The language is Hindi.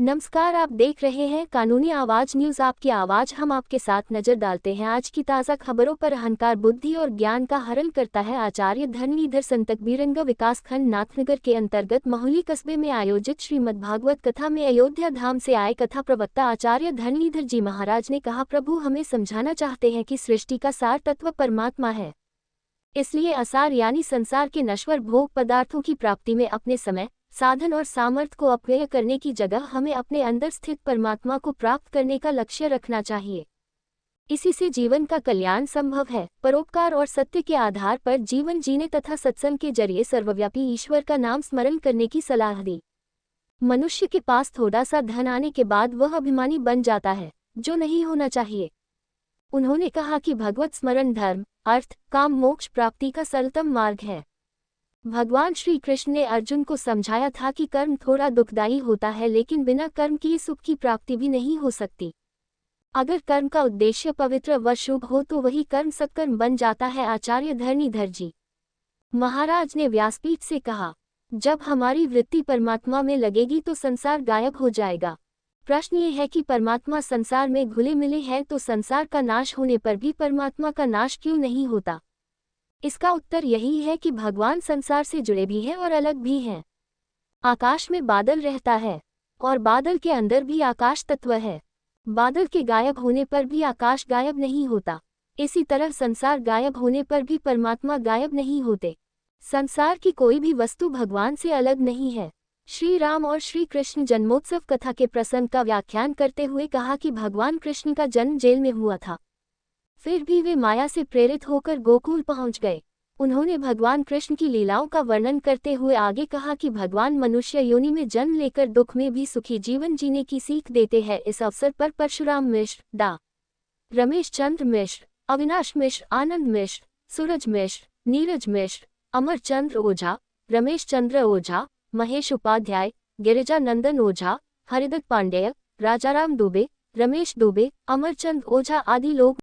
नमस्कार, आप देख रहे हैं कानूनी आवाज न्यूज। आपकी आवाज हम आपके साथ नजर डालते हैं। आज की ताज़ा खबरों पर अहंकार बुद्धि और ज्ञान का हरण करता है। आचार्य धर्मनिधर संतक बीरंग विकासखंड नाथनगर के अंतर्गत महुली कस्बे में आयोजित श्रीमद्भागवत कथा में अयोध्या धाम से आए कथा प्रवक्ता आचार्य धर्मनिधर जी महाराज ने कहा, प्रभु हमें समझाना चाहते हैं कि सृष्टि का सार तत्व परमात्मा है। इसलिए असार यानी संसार के नश्वर भोग पदार्थों की प्राप्ति में अपने समय, साधन और सामर्थ्य को अपव्यय करने की जगह हमें अपने अंदर स्थित परमात्मा को प्राप्त करने का लक्ष्य रखना चाहिए। इसी से जीवन का कल्याण संभव है। परोपकार और सत्य के आधार पर जीवन जीने तथा सत्संग के जरिए सर्वव्यापी ईश्वर का नाम स्मरण करने की सलाह दी। मनुष्य के पास थोड़ा सा धन आने के बाद वह अभिमानी बन जाता है, जो नहीं होना चाहिए। उन्होंने कहा कि भगवत स्मरण धर्म, अर्थ, काम, मोक्ष प्राप्ति का सरलतम मार्ग है। भगवान श्री कृष्ण ने अर्जुन को समझाया था कि कर्म थोड़ा दुखदायी होता है, लेकिन बिना कर्म किए सुख की प्राप्ति भी नहीं हो सकती। अगर कर्म का उद्देश्य पवित्र व शुभ हो तो वही कर्म सत्कर्म बन जाता है। आचार्य धर्मनिधर जी महाराज ने व्यासपीठ से कहा, जब हमारी वृत्ति परमात्मा में लगेगी तो संसार गायब हो जाएगा। प्रश्न ये है कि परमात्मा संसार में घुले मिले हैं, तो संसार का नाश होने पर भी परमात्मा का नाश क्यों नहीं होता? इसका उत्तर यही है कि भगवान संसार से जुड़े भी हैं और अलग भी हैं। आकाश में बादल रहता है और बादल के अंदर भी आकाश तत्व है। बादल के गायब होने पर भी आकाश गायब नहीं होता। इसी तरह संसार गायब होने पर भी परमात्मा गायब नहीं होते। संसार की कोई भी वस्तु भगवान से अलग नहीं है। श्री राम और श्री कृष्ण जन्मोत्सव कथा के प्रसंग का व्याख्यान करते हुए कहा कि भगवान कृष्ण का जन्म जेल में हुआ था, फिर भी वे माया से प्रेरित होकर गोकुल पहुंच गए। उन्होंने भगवान कृष्ण की लीलाओं का वर्णन करते हुए आगे कहा कि भगवान मनुष्य योनि में जन्म लेकर दुख में भी सुखी जीवन जीने की सीख देते हैं। इस अवसर पर परशुराम मिश्र, डा रमेश चंद्र मिश्र, अविनाश मिश्र, आनंद मिश्र, सूरज मिश्र, नीरज मिश्र, अमर चंद्र ओझा, रमेश चंद्र ओझा, महेश उपाध्याय, गिरिजा नंदन ओझा, हरिदत्त पांडेय, राजाराम दुबे, रमेश दुबे, अमरचंद ओझा आदि लोग